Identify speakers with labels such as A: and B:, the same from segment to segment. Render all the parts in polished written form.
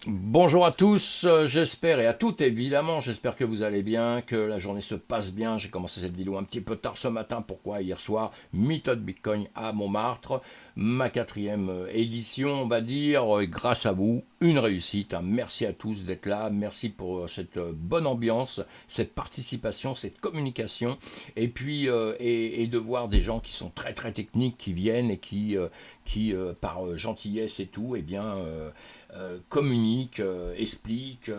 A: Bonjour à tous, j'espère, et à toutes évidemment, j'espère que vous allez bien, que la journée se passe bien. J'ai commencé cette vidéo un petit peu tard ce matin, pourquoi? Hier soir, Méthode Bitcoin à Montmartre, ma quatrième édition, on va dire, et grâce à vous, une réussite, hein. Merci à tous d'être là, merci pour cette bonne ambiance, cette participation, cette communication, et puis et de voir des gens qui sont très très techniques, qui viennent et qui par gentillesse et tout, eh bien communique, explique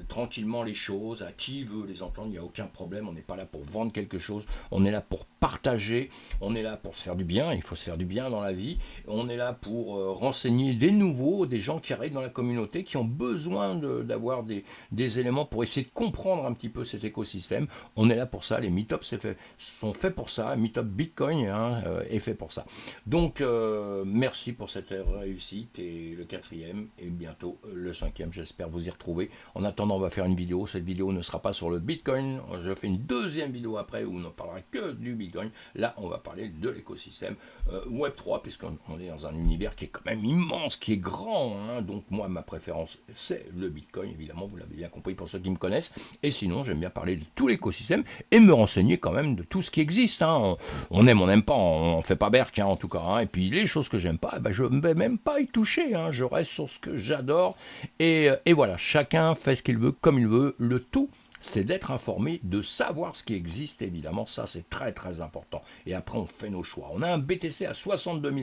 A: tranquillement les choses à qui veut les entendre, il n'y a aucun problème, on n'est pas là pour vendre quelque chose, on est là pour partager, on est là pour se faire du bien, il faut se faire du bien dans la vie, on est là pour renseigner des nouveaux, des gens qui arrivent dans la communauté, qui ont besoin d'avoir des éléments pour essayer de comprendre un petit peu cet écosystème, on est là pour ça, les meetups sont faits pour ça, Meetup Bitcoin est fait pour ça. Donc merci pour cette réussite et le quatrième et bientôt le cinquième, j'espère vous y retrouver. En attendant, on va faire une vidéo. Cette vidéo ne sera pas sur le Bitcoin. Je fais une deuxième vidéo après où on ne parlera que du Bitcoin. Là, on va parler de l'écosystème Web3, puisqu'on est dans un univers qui est quand même immense, qui est grand, hein. Donc moi, ma préférence, c'est le Bitcoin, évidemment, vous l'avez bien compris pour ceux qui me connaissent. Et sinon, j'aime bien parler de tout l'écosystème et me renseigner quand même de tout ce qui existe, hein. On aime, on n'aime pas, on fait pas berk, hein, en tout cas, hein. Et puis les choses que j'aime pas, ben, je ne vais même pas y toucher, hein. Je reste sur ce que j'adore. Et voilà, chacun fait ce qu'il veut, comme il veut. Le tout, c'est d'être informé, de savoir ce qui existe, évidemment, ça c'est très très important. Et après on fait nos choix. On a un BTC à 62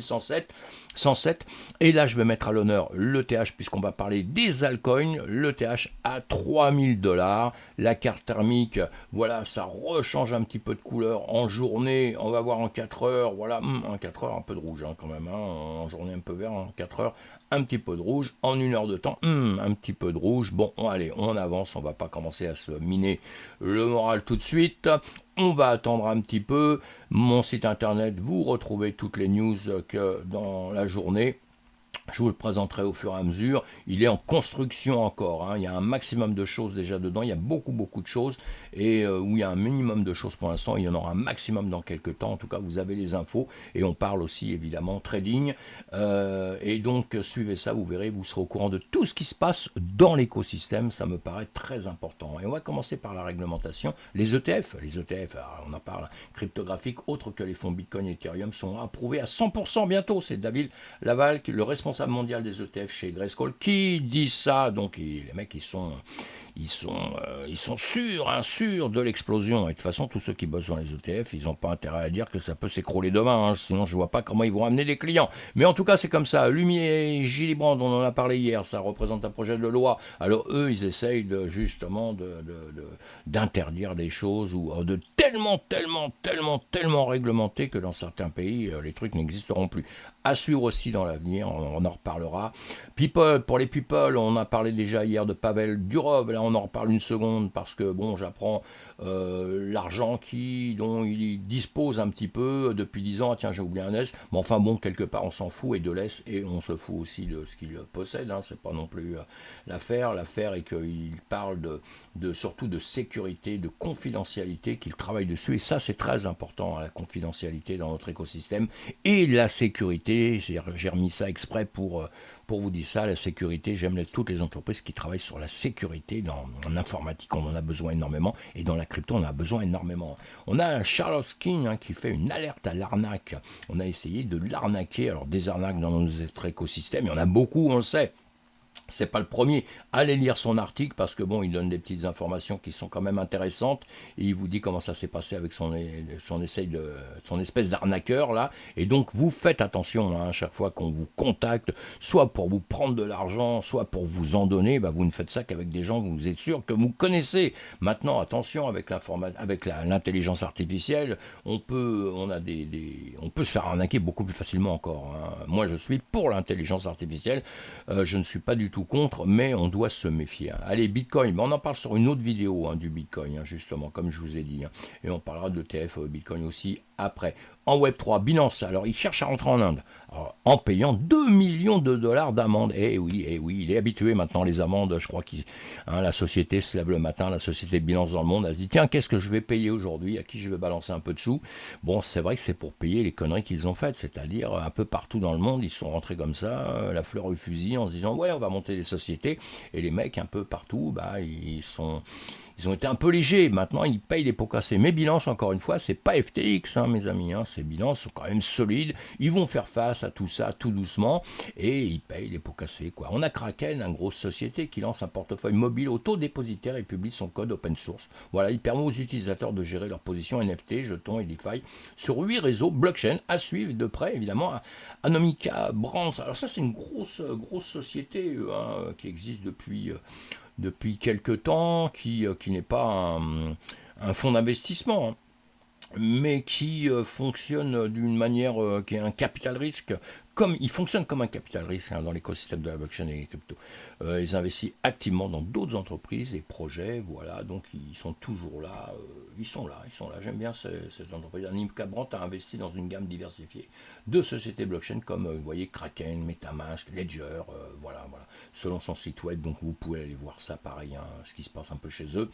A: 107, et là je vais mettre à l'honneur l'ETH puisqu'on va parler des altcoins, l'ETH à 3000 $, la carte thermique, voilà, ça rechange un petit peu de couleur en journée, on va voir en 4 heures, voilà, en 4 heures un peu de rouge quand même, hein, en journée un peu vert, en 4 heures un petit peu de rouge, en 1 heure de temps, un petit peu de rouge. Bon, allez, on avance, on va pas commencer à se miner le moral tout de suite. On va attendre un petit peu. Mon site internet, vous retrouvez toutes les news que dans la journée. Je vous le présenterai au fur et à mesure. Il est en construction encore, hein. Il y a un maximum de choses déjà dedans. Il y a beaucoup, beaucoup de choses. Et où il y a un minimum de choses pour l'instant, il y en aura un maximum dans quelques temps. En tout cas, vous avez les infos. Et on parle aussi, évidemment, trading. Et donc, suivez ça, vous verrez, vous serez au courant de tout ce qui se passe dans l'écosystème. Ça me paraît très important. Et on va commencer par la réglementation. Les ETF, on en parle, cryptographiques, autres que les fonds Bitcoin et Ethereum, sont approuvés à 100% bientôt. C'est David Laval, le responsable mondial des ETF chez Grayscale, qui dit ça. Donc les mecs, ils sont sûrs, hein, sûrs de l'explosion. Et de toute façon, tous ceux qui bossent dans les ETF, ils n'ont pas intérêt à dire que ça peut s'écrouler demain, hein, sinon je vois pas comment ils vont amener des clients. Mais en tout cas, c'est comme ça. Lumier et Gillibrand, on en a parlé hier, ça représente un projet de loi. Alors eux, ils essayent justement d'interdire des choses ou de tellement réglementer que dans certains pays, les trucs n'existeront plus. À suivre aussi dans l'avenir, on en reparlera. People, pour les people, on a parlé déjà hier de Pavel Durov, là on en reparle une seconde parce que bon, j'apprends l'argent dont il dispose un petit peu depuis 10 ans. Ah, tiens, j'ai oublié un S, mais enfin bon, quelque part on s'en fout et de l'S, et on se fout aussi de ce qu'il possède, hein. C'est pas non plus l'affaire. L'affaire est qu'il parle surtout de sécurité, de confidentialité, qu'il travaille dessus, et ça c'est très important, hein, la confidentialité dans notre écosystème et la sécurité. J'ai remis ça exprès pour vous dire ça, la sécurité. J'aime toutes les entreprises qui travaillent sur la sécurité. En informatique, on en a besoin énormément, et dans la crypto, on en a besoin énormément. On a Charles King, hein, qui fait une alerte à l'arnaque. On a essayé de l'arnaquer. Alors des arnaques dans notre écosystème, il y en a beaucoup, on le sait. C'est pas le premier. Allez lire son article parce que bon, il donne des petites informations qui sont quand même intéressantes, et il vous dit comment ça s'est passé avec son espèce d'arnaqueur là. Et donc vous faites attention, hein, à chaque fois qu'on vous contacte, soit pour vous prendre de l'argent, soit pour vous en donner, bah, vous ne faites ça qu'avec des gens que vous êtes sûr que vous connaissez. Maintenant, attention avec l'intelligence artificielle, on peut se faire arnaquer beaucoup plus facilement encore, hein. Moi, je suis pour l'intelligence artificielle. Je ne suis pas du tout contre, mais on doit se méfier, hein. Allez, Bitcoin, on en parle sur une autre vidéo, hein, du Bitcoin, hein, justement, comme je vous ai dit, hein. Et on parlera de l'ETF Bitcoin aussi après. en Web3. Binance, alors il cherche à rentrer en Inde. Alors, en payant 2 millions de dollars d'amende. Eh oui, il est habitué maintenant les amendes. Je crois que la société se lève le matin, la société Binance dans le monde, elle se dit tiens, qu'est-ce que je vais payer aujourd'hui, à qui je vais balancer un peu de sous. Bon, c'est vrai que c'est pour payer les conneries qu'ils ont faites, c'est-à-dire un peu partout dans le monde, ils sont rentrés comme ça, la fleur au fusil, en se disant ouais, on va monter des sociétés. Et les mecs un peu partout, ils ont été un peu légers. Maintenant, ils payent les pots cassés. Mais Binance, encore une fois, c'est pas FTX, mes amis. Ces Binance sont quand même solides. Ils vont faire face à tout ça tout doucement et ils payent les pots cassés, quoi. On a Kraken, une grosse société qui lance un portefeuille mobile auto-dépositaire et publie son code open source. Voilà, il permet aux utilisateurs de gérer leur position NFT, jetons et DeFi sur 8 réseaux blockchain à suivre de près, évidemment. Anomica Brands. Alors ça, c'est une grosse société qui existe depuis quelques temps, qui n'est pas un fonds d'investissement, mais qui fonctionne d'une manière qui est un capital risque. Il fonctionne comme un capital risque dans l'écosystème de la blockchain et les cryptos. Ils investissent activement dans d'autres entreprises et projets, voilà, donc ils sont toujours là, ils sont là. J'aime bien cette entreprise. Anomica Brands a investi dans une gamme diversifiée de sociétés blockchain comme, vous voyez, Kraken, Metamask, Ledger, voilà, selon son site web, donc vous pouvez aller voir ça, pareil, ce qui se passe un peu chez eux.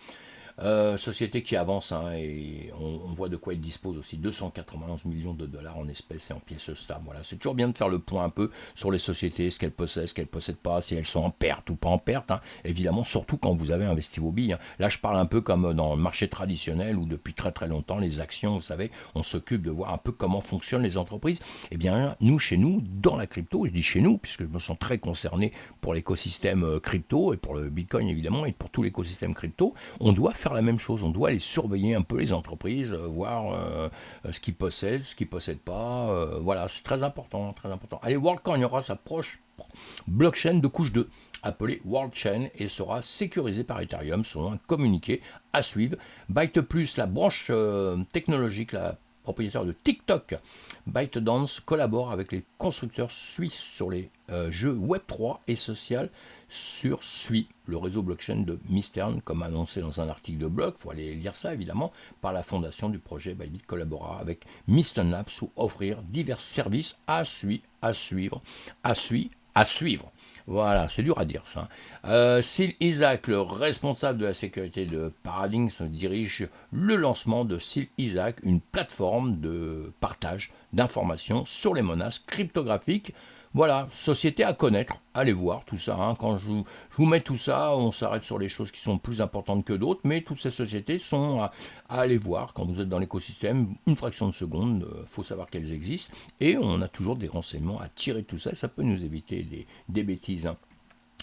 A: Société qui avance et on voit de quoi elle dispose aussi, 291 millions de dollars en espèces et en pièces stables. Voilà, c'est toujours bien de faire le point un peu sur les sociétés, ce qu'elles possèdent, ce qu'elles ne possèdent pas, si elles sont en perte ou pas en perte. Évidemment, surtout quand vous avez investi vos billes. Là, je parle un peu comme dans le marché traditionnel où depuis très très longtemps, les actions, vous savez, on s'occupe de voir un peu comment fonctionnent les entreprises. Eh bien, chez nous, dans la crypto, je dis chez nous, puisque je me sens très concerné pour l'écosystème crypto et pour le Bitcoin évidemment, et pour tout l'écosystème crypto, on doit faire la même chose, on doit aller surveiller un peu les entreprises, voir ce qu'ils possèdent, ce qu'ils ne possèdent pas, voilà, c'est très important, très important. Allez, WorldCoin aura sa proche blockchain de couche 2, appelée WorldChain, et sera sécurisée par Ethereum selon un communiqué à suivre. Byte Plus, la branche technologique, la propriétaire de TikTok, ByteDance, collabore avec les constructeurs suisses sur les jeux Web3 et social sur Sui, le réseau blockchain de Mystern, comme annoncé dans un article de blog, il faut aller lire ça évidemment, par la fondation du projet. Bybit collabora avec Mystern Labs pour offrir divers services à suivre. Voilà, c'est dur à dire ça. Syl Isaac, le responsable de la sécurité de Paradigm, dirige le lancement de Syl Isaac, une plateforme de partage d'informations sur les menaces cryptographiques. Voilà, société à connaître, allez voir tout ça. Quand je vous mets tout ça, on s'arrête sur les choses qui sont plus importantes que d'autres, mais toutes ces sociétés sont à aller voir. Quand vous êtes dans l'écosystème, une fraction de seconde, il faut savoir qu'elles existent, et on a toujours des renseignements à tirer de tout ça, et ça peut nous éviter des bêtises.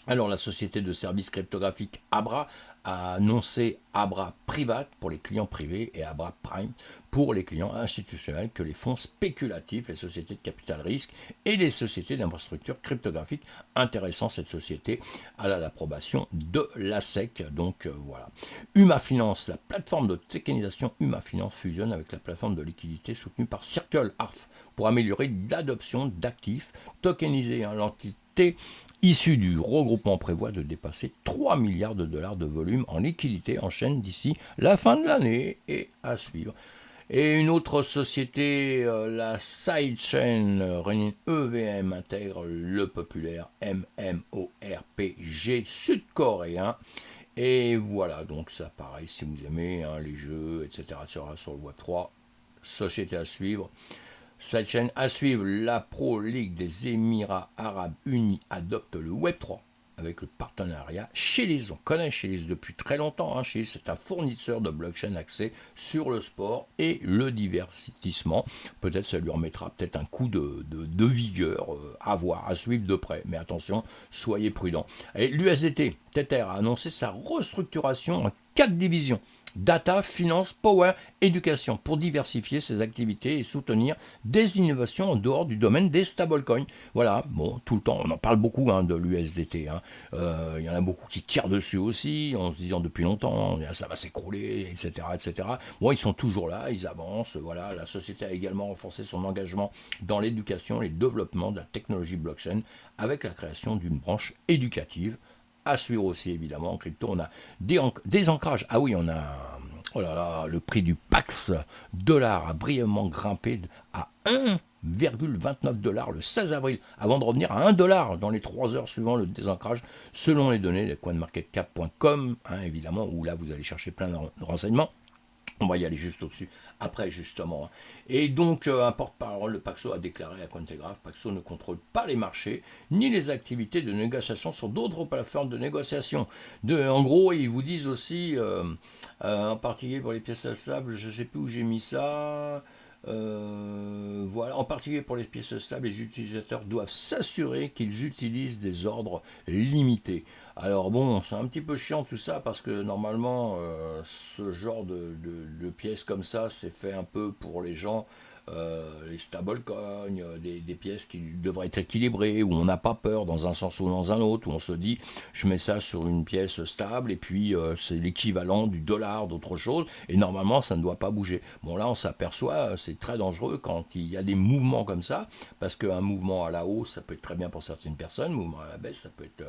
A: Alors la société de services cryptographiques Abra a annoncé Abra Private pour les clients privés et Abra Prime pour les clients institutionnels que les fonds spéculatifs, les sociétés de capital risque et les sociétés d'infrastructures cryptographiques intéressant cette société à l'approbation de la SEC. Donc voilà. Humafinance, la plateforme de tokenisation Humafinance fusionne avec la plateforme de liquidité soutenue par CircleArth pour améliorer l'adoption d'actifs tokenisés. L'entité issue du regroupement prévoit de dépasser 3 milliards de dollars de volume en liquidité en chaîne d'ici la fin de l'année, et à suivre. Et une autre société, la sidechain Renin EVM, intègre le populaire MMORPG sud-coréen. Et voilà, donc ça pareil, si vous aimez les jeux, etc., sera sur le Web3, société à suivre. Sidechain à suivre, la Pro League des Émirats Arabes Unis adopte le Web3 avec le partenariat Chiliz. On connaît Chiliz depuis très longtemps. Chiliz, c'est un fournisseur de blockchain axé sur le sport et le divertissement. Peut-être ça lui remettra peut-être un coup de vigueur à voir, à suivre de près. Mais attention, soyez prudents. Et l'USDT, Tether, a annoncé sa restructuration en 4 divisions. Data, finance, power, éducation, pour diversifier ses activités et soutenir des innovations en dehors du domaine des stablecoins. Voilà, bon, tout le temps, on en parle beaucoup de l'USDT. Il y en a beaucoup qui tirent dessus aussi, en se disant depuis longtemps, ça va s'écrouler, etc., etc. Bon, ils sont toujours là, ils avancent. Voilà, la société a également renforcé son engagement dans l'éducation et le développement de la technologie blockchain avec la création d'une branche éducative. À suivre aussi, évidemment, en crypto, on a des ancrages. Ah oui, on a Oh là là, le prix du Pax dollar a brièvement grimpé à 1,29 $ le 16 avril, avant de revenir à 1 dollar dans les 3 heures suivant le désancrage, selon les données de coinmarketcap.com, évidemment, où là vous allez chercher plein de renseignements. On va y aller juste au-dessus, après justement. Et donc, un porte-parole de Paxo a déclaré à Cointelegraph, Paxo ne contrôle pas les marchés, ni les activités de négociation sur d'autres plateformes de négociation. En gros, ils vous disent aussi, en particulier pour les pièces stables, je ne sais plus où j'ai mis ça, voilà, en particulier pour les pièces stables, les utilisateurs doivent s'assurer qu'ils utilisent des ordres limités. Alors bon, c'est un petit peu chiant tout ça parce que normalement, ce genre de pièces comme ça, c'est fait un peu pour les gens, les stablecoins, des pièces qui devraient être équilibrées, où on n'a pas peur dans un sens ou dans un autre, où on se dit, je mets ça sur une pièce stable et puis c'est l'équivalent du dollar, d'autre chose, et normalement ça ne doit pas bouger. Bon là, on s'aperçoit, c'est très dangereux quand il y a des mouvements comme ça, parce qu'un mouvement à la hausse, ça peut être très bien pour certaines personnes, un mouvement à la baisse, ça peut être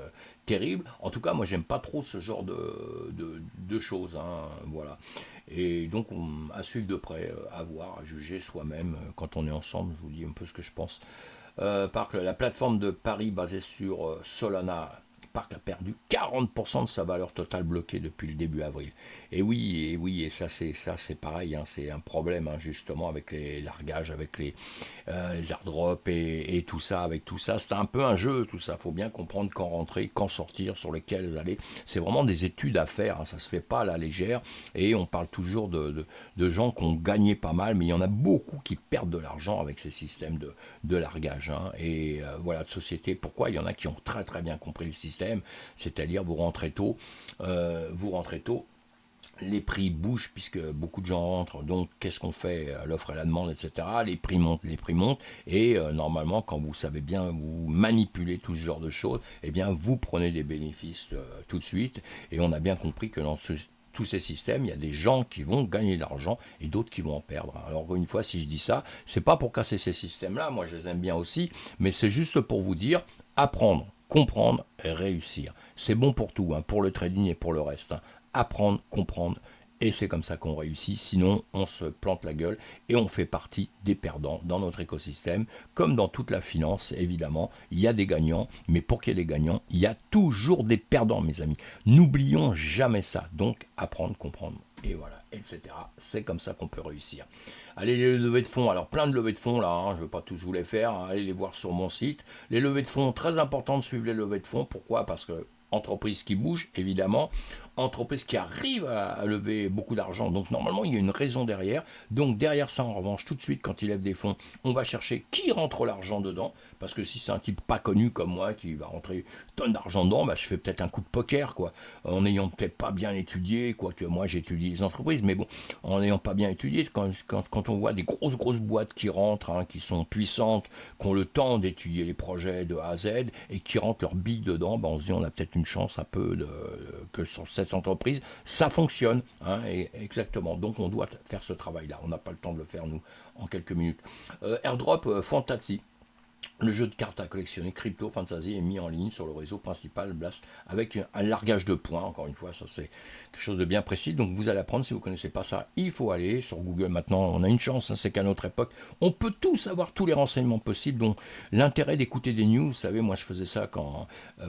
A: terrible. En tout cas, moi, j'aime pas trop ce genre de choses. Voilà. Et donc, à suivre de près, à voir, à juger soi-même. Quand on est ensemble, je vous dis un peu ce que je pense. La plateforme de Paris basée sur Solana, Parc a perdu 40% de sa valeur totale bloquée depuis le début avril. Et oui, et ça c'est pareil, c'est un problème justement avec les largages, avec les airdrops et tout ça, avec tout ça. C'est un peu un jeu, tout ça. Faut bien comprendre quand rentrer, quand sortir, sur lesquels aller. C'est vraiment des études à faire, ça se fait pas à la légère. Et on parle toujours de gens qui ont gagné pas mal, mais il y en a beaucoup qui perdent de l'argent avec ces systèmes de largage. Et voilà, de société. Pourquoi il y en a qui ont très très bien compris le système, c'est-à-dire vous rentrez tôt, les prix bougent puisque beaucoup de gens rentrent, donc qu'est-ce qu'on fait, l'offre et la demande, etc. Les prix montent, et normalement, quand vous savez bien vous manipuler tout ce genre de choses, eh bien vous prenez des bénéfices tout de suite, et on a bien compris que dans tous ces systèmes, il y a des gens qui vont gagner de l'argent et d'autres qui vont en perdre. Alors une fois, si je dis ça, c'est pas pour casser ces systèmes-là, moi je les aime bien aussi, mais c'est juste pour vous dire, apprendre, comprendre et réussir. C'est bon pour tout, pour le trading et pour le reste. Apprendre, comprendre, et c'est comme ça qu'on réussit, sinon on se plante la gueule et on fait partie des perdants dans notre écosystème, comme dans toute la finance évidemment, il y a des gagnants, mais pour qu'il y ait des gagnants, il y a toujours des perdants mes amis, n'oublions jamais ça, donc apprendre, comprendre, et voilà, etc. C'est comme ça qu'on peut réussir. Allez, les levées de fonds, alors plein de levées de fonds là, je ne vais pas tous vous les faire, allez les voir sur mon site. Les levées de fonds, très important de suivre les levées de fonds, pourquoi? Parce que entreprise qui bouge, évidemment, entreprise qui arrive à lever beaucoup d'argent, donc normalement il y a une raison derrière, donc derrière ça en revanche, tout de suite quand il lève des fonds, on va chercher qui rentre l'argent dedans, parce que si c'est un type pas connu comme moi qui va rentrer une tonne d'argent dedans, je fais peut-être un coup de poker, quoi, en n'ayant peut-être pas bien étudié, quoique moi j'étudie les entreprises, mais bon, en n'ayant pas bien étudié, quand on voit des grosses boîtes qui rentrent, qui sont puissantes, qui ont le temps d'étudier les projets de A à Z, et qui rentrent leur bille dedans, on se dit on a peut-être une chance un peu que sur cette entreprise, ça fonctionne, exactement. Donc on doit faire ce travail-là. On n'a pas le temps de le faire, nous, en quelques minutes. Airdrop Fantasy. Le jeu de cartes à collectionner Crypto Fantasy est mis en ligne sur le réseau principal Blast avec un largage de points. Encore une fois, ça c'est quelque chose de bien précis. Donc vous allez apprendre, si vous ne connaissez pas ça, il faut aller sur Google. Maintenant, on a une chance, c'est qu'à notre époque, on peut tous avoir tous les renseignements possibles. Donc l'intérêt d'écouter des news, vous savez, moi je faisais ça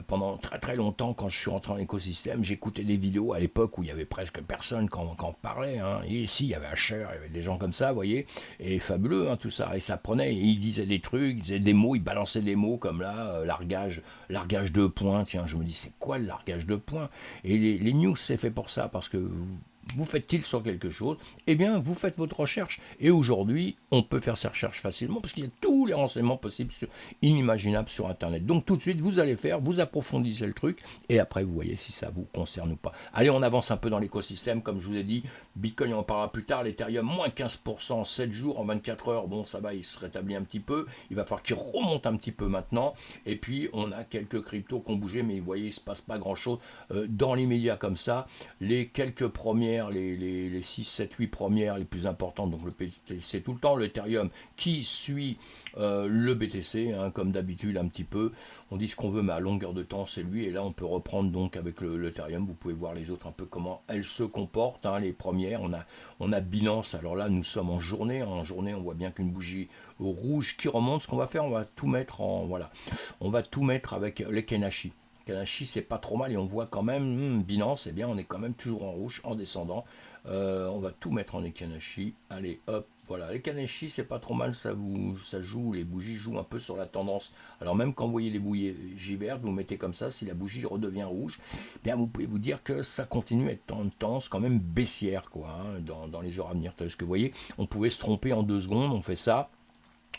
A: pendant très très longtemps, quand je suis rentré en écosystème, j'écoutais des vidéos à l'époque où il y avait presque personne quand on parlait. Et ici, il y avait Asher, il y avait des gens comme ça, vous voyez, et fabuleux tout ça. Et ça prenait, et ils disaient des trucs, ils disaient des mots, il balançait des mots comme là, largage de points, tiens, je me dis, c'est quoi le largage de points? Et les news, c'est fait pour ça, parce que vous faites tilt sur quelque chose, eh bien, vous faites votre recherche. Et aujourd'hui, on peut faire ces recherches facilement, parce qu'il y a tous les renseignements possibles, inimaginables sur Internet. Donc, tout de suite, vous allez faire, vous approfondissez le truc, et après, vous voyez si ça vous concerne ou pas. Allez, on avance un peu dans l'écosystème, comme je vous ai dit, Bitcoin, on en parlera plus tard, l'Ethereum, moins 15% en 7 jours, en 24 heures, bon, ça va, il se rétablit un petit peu, il va falloir qu'il remonte un petit peu maintenant, et puis, on a quelques cryptos qui ont bougé, mais vous voyez, il ne se passe pas grand-chose dans l'immédiat comme ça. Les quelques premières premières, les 6, 7, 8 premières les plus importantes, donc le BTC tout le temps, l'Ethereum qui suit le BTC, hein, comme d'habitude un petit peu. On dit ce qu'on veut, mais à longueur de temps, c'est lui. Et là, on peut reprendre donc avec l'Ethereum. Vous pouvez voir les autres un peu comment elles se comportent. Hein, les premières, on a Binance. Alors là, nous sommes en journée. En journée, on voit bien qu'une bougie rouge qui remonte. Ce qu'on va faire, on va tout mettre en... Voilà. On va tout mettre avec les Kenashi. Kenashi, c'est pas trop mal. Et on voit quand même, Binance, eh bien, on est quand même toujours en rouge, en descendant. On va tout mettre en Kenashi. Allez, hop. Voilà, les Kenashi, c'est pas trop mal, ça joue, les bougies jouent un peu sur la tendance. Alors même quand vous voyez les bougies vertes, vous mettez comme ça, si la bougie redevient rouge, bien vous pouvez vous dire que ça continue à être en tendance quand même baissière, quoi, hein, dans les heures à venir. Parce que vous voyez, on pouvait se tromper en 2 secondes, on fait ça.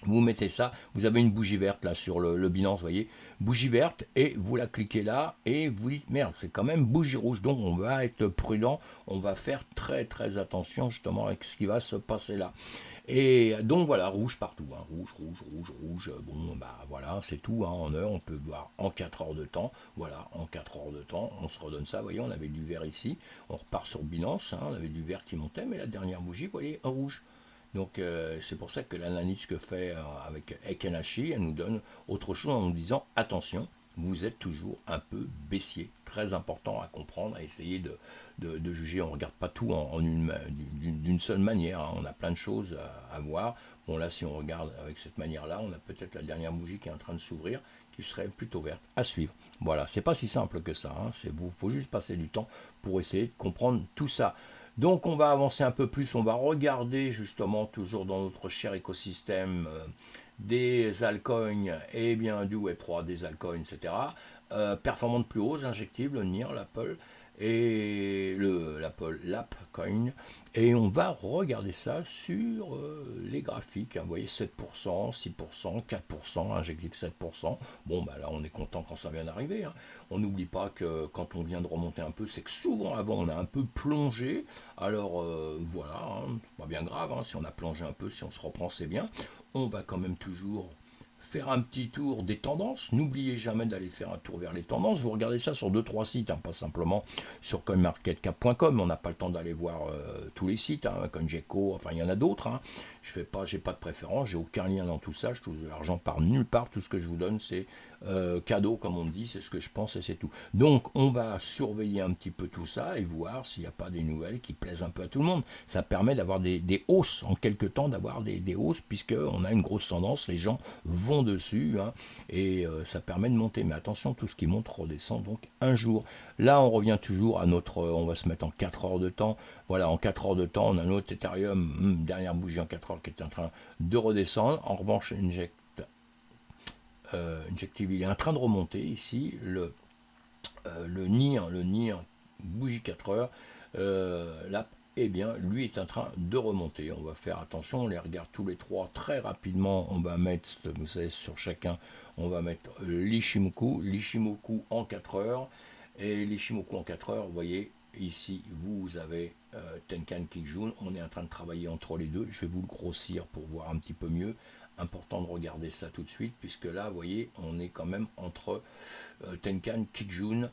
A: Vous mettez ça, vous avez une bougie verte là sur le Binance, vous voyez, bougie verte, et vous la cliquez là, et vous dites, merde, c'est quand même bougie rouge, donc on va être prudent, on va faire très très attention justement avec ce qui va se passer là. Et donc voilà, rouge partout, hein, rouge, rouge, rouge, rouge, bon bah voilà, c'est tout, hein, en heure, on peut voir en 4 heures de temps, voilà, en 4 heures de temps, on se redonne ça, vous voyez, on avait du vert ici, on repart sur Binance, hein, on avait du vert qui montait, mais la dernière bougie, vous voyez, en rouge. Donc c'est pour ça que l'analyse que fait avec Ekenashi, elle nous donne autre chose en nous disant attention, vous êtes toujours un peu baissier. Très important à comprendre, à essayer de juger. On ne regarde pas tout d'une seule manière, hein. On a plein de choses à voir. Bon là, si on regarde avec cette manière-là, on a peut-être la dernière bougie qui est en train de s'ouvrir, qui serait plutôt verte. À suivre. Voilà, c'est pas si simple que ça. Hein. Faut juste passer du temps pour essayer de comprendre tout ça. Donc on va avancer un peu plus, on va regarder justement toujours dans notre cher écosystème des altcoins et bien du Web3, des altcoins, etc. Performantes plus hautes, injectibles, le NIR, l'Apple et l'Appcoin. Et on va regarder ça sur les graphiques. Hein, vous voyez 7%, 6%, 4%, injectif 7%. Bon, bah là on est content quand ça vient d'arriver. Hein. On n'oublie pas que quand on vient de remonter un peu, c'est que souvent avant on a un peu plongé. Alors voilà, hein, pas bien grave, hein, si on a plongé un peu, si on se reprend, c'est bien. On va quand même toujours faire un petit tour des tendances. N'oubliez jamais d'aller faire un tour vers les tendances. Vous regardez ça sur 2-3 sites, hein, pas simplement sur coinmarketcap.com. On n'a pas le temps d'aller voir tous les sites, hein, CoinGecko, enfin il y en a d'autres. Hein. J'ai pas de préférence, j'ai aucun lien dans tout ça, je touche de l'argent par nulle part. Tout ce que je vous donne, c'est cadeau, comme on dit, c'est ce que je pense et c'est tout. Donc on va surveiller un petit peu tout ça et voir s'il n'y a pas des nouvelles qui plaisent un peu à tout le monde. Ça permet d'avoir des hausses, en quelques temps d'avoir des hausses, puisqu'on a une grosse tendance, les gens vont dessus, hein, et ça permet de monter. Mais attention, tout ce qui monte redescend donc un jour. Là, on revient toujours à notre... on va se mettre en 4 heures de temps. Voilà, en 4 heures de temps, on a notre Ethereum, dernière bougie en 4 heures qui est en train de redescendre. En revanche, Injective, il est en train de remonter ici. Le NIR, bougie 4 heures, là, eh bien, lui est en train de remonter. On va faire attention, on les regarde tous les trois très rapidement. On va mettre, vous savez, sur chacun, on va mettre l'Ishimoku en 4 heures. Et l'Ishimoku en 4 heures, vous voyez, ici, vous avez Tenkan Kijun. On est en train de travailler entre les deux. Je vais vous le grossir pour voir un petit peu mieux. Important de regarder ça tout de suite, puisque là, vous voyez, on est quand même entre Tenkan, Kijun,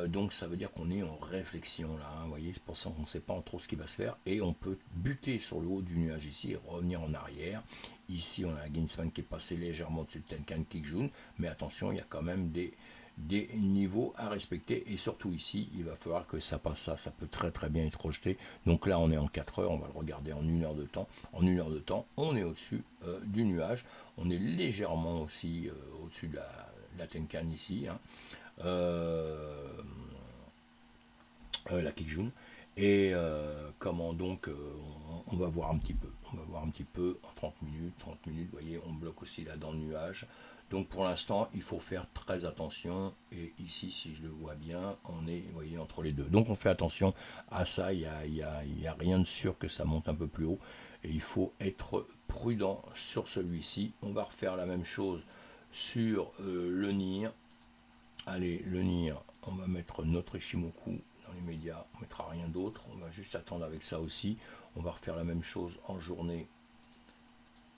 A: donc ça veut dire qu'on est en réflexion là, hein, vous voyez, c'est pour ça qu'on ne sait pas trop ce qui va se faire, et on peut buter sur le haut du nuage ici et revenir en arrière. Ici, on a un Ginspan qui est passé légèrement au-dessus de Tenkan, Kijun, mais attention, il y a quand même des niveaux à respecter, et surtout ici il va falloir que ça passe ça peut très très bien être rejeté. Donc là on est en 4 heures, on va le regarder en 1 heure de temps. En 1 heure de temps on est au-dessus du nuage, on est légèrement aussi au-dessus de la Tenkan ici, hein. La Kijun, et comment donc on va voir un petit peu, en 30 minutes, vous voyez, on bloque aussi là dans le nuage. Donc pour l'instant, il faut faire très attention. Et ici, si je le vois bien, on est, vous voyez, entre les deux. Donc on fait attention à ça. Il y a rien de sûr que ça monte un peu plus haut. Et il faut être prudent sur celui-ci. On va refaire la même chose sur le NIR. Allez, le NIR, on va mettre notre Ishimoku dans les médias. On ne mettra rien d'autre. On va juste attendre avec ça aussi. On va refaire la même chose en journée.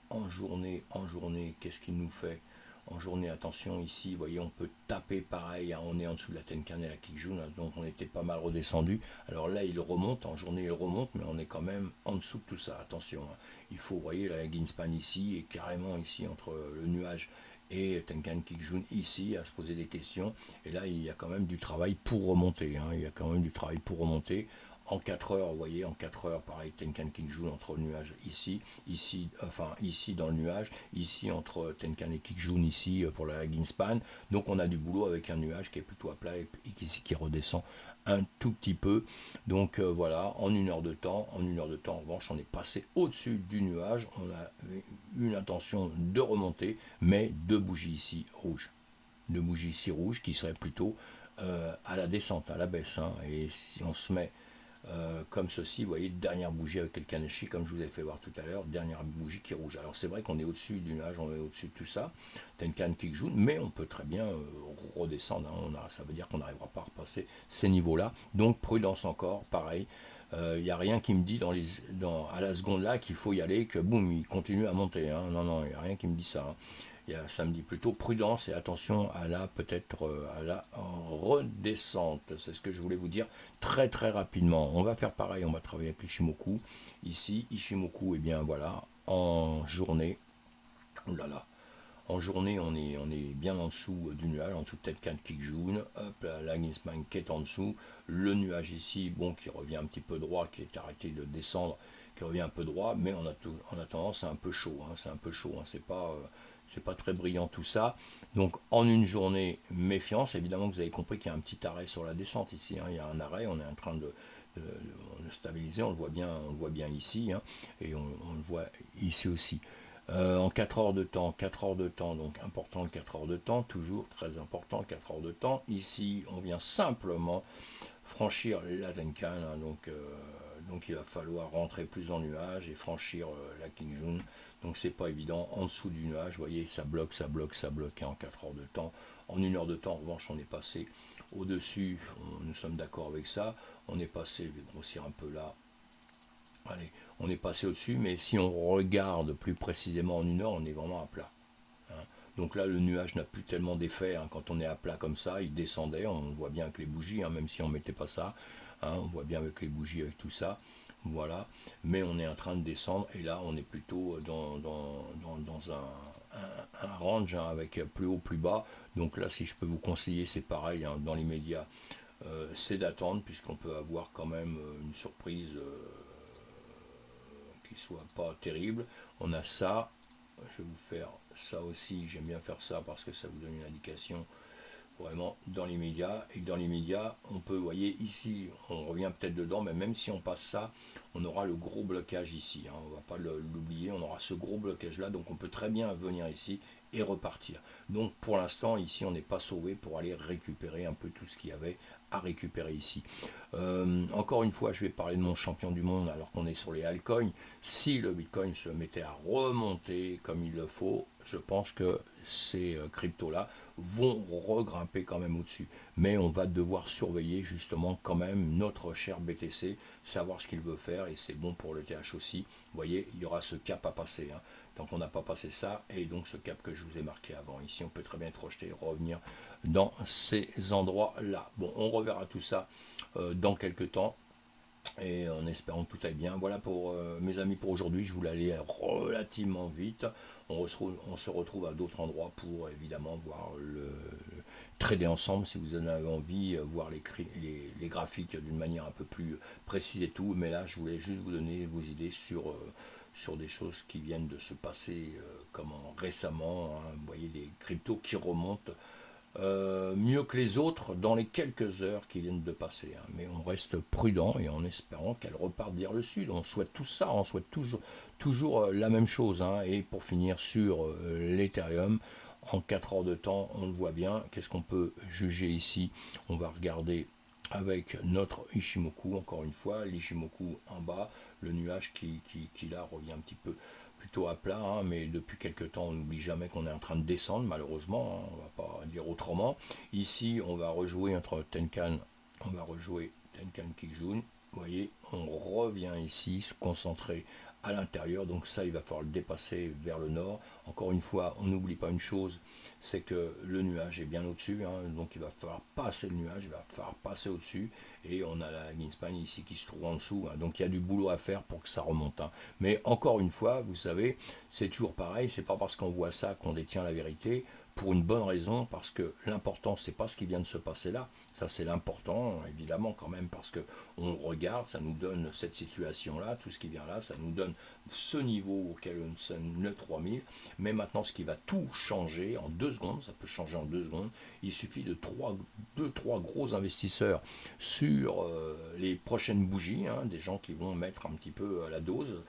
A: En journée, qu'est-ce qu'il nous fait? En journée, attention ici, vous voyez, on peut taper pareil, hein, on est en dessous de la Tenkan et la Kijun, hein, donc on était pas mal redescendu. Alors là, il remonte, en journée, il remonte, mais on est quand même en dessous de tout ça, attention. Hein. Il faut, vous voyez, la Greenspan ici, et carrément ici, entre le nuage et Tenkan Kijun ici, à se poser des questions. Et là, il y a quand même du travail pour remonter, hein, il y a quand même du travail pour remonter. En 4 heures, vous voyez, en 4 heures, pareil, Tenkan Kijun entre le nuage ici, ici dans le nuage, ici entre Tenkan et Kijun, ici pour la Greenspan. Donc on a du boulot avec un nuage qui est plutôt à plat et qui redescend un tout petit peu. Donc voilà, en 1 heure de temps, en revanche, on est passé au-dessus du nuage. On a une intention de remonter, mais deux bougies ici rouges. Deux bougies ici rouges qui seraient plutôt à la descente, à la baisse. Hein. Et si on se met comme ceci, vous voyez, dernière bougie avec le Kaneshi, comme je vous ai fait voir tout à l'heure, dernière bougie qui est rouge. Alors c'est vrai qu'on est au-dessus du nuage, on est au-dessus de tout ça, Tenkan Kijun, mais on peut très bien redescendre, hein. Ça veut dire qu'on n'arrivera pas à repasser ces niveaux-là. Donc prudence encore, pareil. Il n'y a rien qui me dit à la seconde là qu'il faut y aller, que boum, il continue à monter. Hein. Non, non, il n'y a rien qui me dit ça. Hein. Ça me dit plutôt prudence et attention à à la redescente. C'est ce que je voulais vous dire très très rapidement. On va faire pareil, on va travailler avec l'Ishimoku. Ici, Ishimoku, et bien voilà, en journée, oulala, en journée, on est bien en dessous du nuage, en dessous de Tenkan Kijun. Hop, la Ginsman qui est en dessous. Le nuage ici, bon, qui revient un petit peu droit, qui est arrêté de descendre, qui revient un peu droit, mais en attendant, c'est un peu chaud. Hein, c'est un peu chaud. Hein, c'est pas très brillant tout ça. Donc en une journée, méfiance. Évidemment que vous avez compris qu'il y a un petit arrêt sur la descente ici. Hein, il y a un arrêt, on est en train de stabiliser. On le voit bien ici. Hein, et on le voit ici aussi. En 4 heures de temps, donc important le 4 heures de temps, toujours très important le 4 heures de temps. Ici, on vient simplement franchir la Tenkan, hein, donc il va falloir rentrer plus dans le nuage et franchir la Kijun. Donc c'est pas évident, en dessous du nuage, vous voyez, ça bloque, hein, en 4 heures de temps. En 1 heure de temps, en revanche, on est passé au-dessus, nous sommes d'accord avec ça, on est passé, je vais grossir un peu là, allez, on est passé au-dessus, mais si on regarde plus précisément en 1 heure, on est vraiment à plat. Hein. Donc là, le nuage n'a plus tellement d'effet. Hein. Quand on est à plat comme ça, il descendait, on voit bien avec les bougies, hein, même si on ne mettait pas ça. Hein, on voit bien avec les bougies, avec tout ça. Voilà. Mais on est en train de descendre, et là, on est plutôt dans un range, hein, avec plus haut, plus bas. Donc là, si je peux vous conseiller, c'est pareil, hein, dans l'immédiat, c'est d'attendre, puisqu'on peut avoir quand même une surprise qui soit pas terrible. On a ça, je vais vous faire ça aussi, j'aime bien faire ça parce que ça vous donne une indication vraiment dans l'immédiat, et dans l'immédiat on peut, vous voyez ici, on revient peut-être dedans, mais même si on passe ça, on aura le gros blocage ici, hein, on va pas l'oublier, on aura ce gros blocage là, donc on peut très bien venir ici et repartir. Donc pour l'instant ici on n'est pas sauvé pour aller récupérer un peu tout ce qu'il y avait à récupérer ici. Encore une fois, je vais parler de mon champion du monde alors qu'on est sur les altcoins. Si le Bitcoin se mettait à remonter comme il le faut, je pense que ces cryptos-là vont regrimper quand même au-dessus. Mais on va devoir surveiller justement quand même notre cher BTC, savoir ce qu'il veut faire, et c'est bon pour le TH aussi. Vous voyez, il y aura ce cap à passer. Hein. Donc on n'a pas passé ça, et donc ce cap que je vous ai marqué avant. Ici, on peut très bien être rejeté et revenir dans ces endroits-là. Bon, on reverra tout ça dans quelques temps, et en espérant que tout aille bien. Voilà pour mes amis pour aujourd'hui. Je voulais aller relativement vite. On se retrouve à d'autres endroits pour évidemment voir le trader ensemble si vous en avez envie, voir les graphiques d'une manière un peu plus précise et tout. Mais là, je voulais juste vous donner vos idées sur des choses qui viennent de se passer récemment. Hein. Vous voyez des cryptos qui remontent mieux que les autres dans les quelques heures qui viennent de passer. Hein. Mais on reste prudent et en espérant qu'elle reparte vers le sud. On souhaite tout ça, on souhaite toujours la même chose. Hein. Et pour finir sur l'Ethereum, en 4 heures de temps, on le voit bien. Qu'est-ce qu'on peut juger ici? On va regarder avec notre Ishimoku, encore une fois, l'Ishimoku en bas, le nuage qui là revient un petit peu plutôt à plat, hein, mais depuis quelques temps on n'oublie jamais qu'on est en train de descendre, malheureusement, hein, on va pas dire autrement. Ici on va rejouer entre Tenkan, Kijun, vous voyez, on revient ici, se concentrer à l'intérieur, donc ça il va falloir le dépasser vers le nord. Encore une fois, on n'oublie pas une chose, c'est que le nuage est bien au-dessus, hein, donc il va falloir passer le nuage, il va falloir passer au-dessus, et on a la Greenspan ici qui se trouve en dessous, hein, donc il y a du boulot à faire pour que ça remonte. Hein. Mais encore une fois, vous savez, c'est toujours pareil, c'est pas parce qu'on voit ça qu'on détient la vérité, pour une bonne raison, parce que l'important, c'est pas ce qui vient de se passer là, ça c'est l'important, évidemment quand même, parce que on regarde, ça nous donne cette situation-là, tout ce qui vient là, ça nous donne ce niveau auquel on sonne le 3000, mais maintenant ce qui va tout changer en 2 secondes, ça peut changer en 2 secondes, il suffit de 2-3 gros investisseurs sur les prochaines bougies, hein, des gens qui vont mettre un petit peu la dose,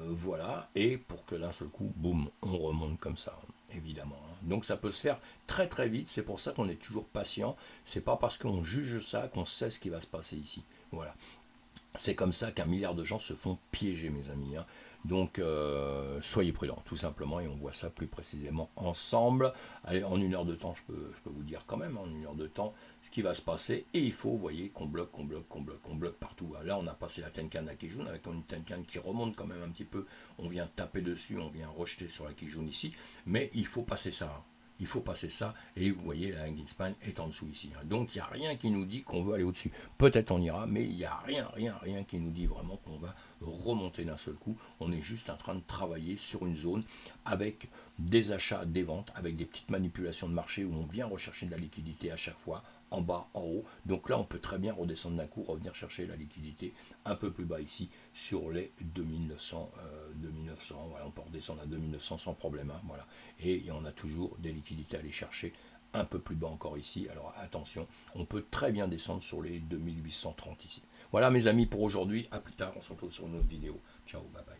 A: voilà, et pour que d'un seul coup, boum, on remonte comme ça, évidemment. Hein. Donc ça peut se faire très très vite, c'est pour ça qu'on est toujours patient, c'est pas parce qu'on juge ça qu'on sait ce qui va se passer ici. Voilà. C'est comme ça qu'un milliard de gens se font piéger, mes amis. Hein. Donc, soyez prudents, tout simplement, et on voit ça plus précisément ensemble. Allez, en 1 heure de temps, je peux vous dire quand même, en 1 heure de temps, ce qui va se passer. Et il faut, vous voyez, qu'on bloque, qu'on bloque, qu'on bloque, qu'on bloque partout. Là, on a passé la Tenkan à Kijun, avec une Tenkan qui remonte quand même un petit peu. On vient taper dessus, on vient rejeter sur la Kijun ici. Mais il faut passer ça. Hein. Il faut passer ça, et vous voyez, la Greenspan est en dessous ici. Hein. Donc, il n'y a rien qui nous dit qu'on veut aller au-dessus. Peut-être on ira, mais il n'y a rien qui nous dit vraiment qu'on va remonter d'un seul coup. On est juste en train de travailler sur une zone avec des achats, des ventes, avec des petites manipulations de marché où on vient rechercher de la liquidité à chaque fois, en bas, en haut. Donc là, on peut très bien redescendre d'un coup, revenir chercher la liquidité un peu plus bas ici, sur les 2900. 2900 voilà, on peut redescendre à 2900 sans problème. Hein, voilà. Et on a toujours des liquidités à aller chercher un peu plus bas encore ici. Alors attention, on peut très bien descendre sur les 2830 ici. Voilà mes amis pour aujourd'hui, à plus tard, on se retrouve sur une autre vidéo. Ciao, bye bye.